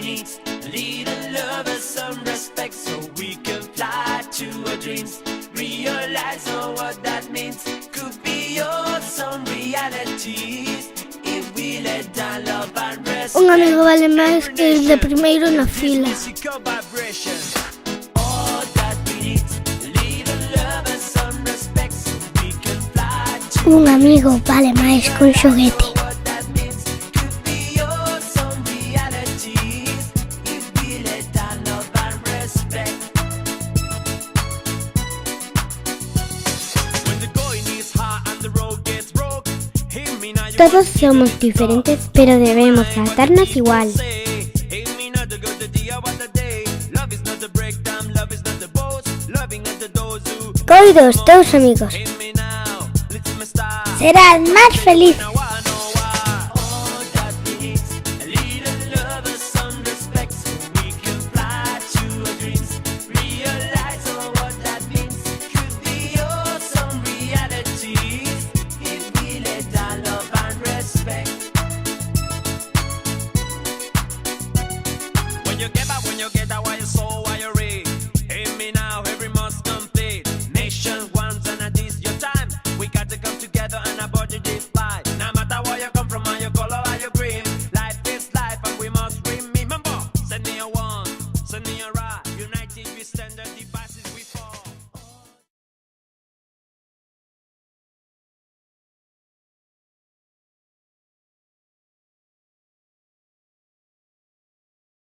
needs a little love and some respect, so we can fly to our dreams. Realize what that means. Could be all some realities if we let down love and respect. Un amigo vale máis que ir de primeiro na fila. All that we need, a little love and some respect, so we can fly to Un amigo vale máis que un xoguete. what that means. Could be all some realities if we let down love and respect. When the going is hard and the road gets broke, hear me now. Todos somos diferentes, pero debemos tratarnos igual. Coi dos teus amigos serás máis feliz.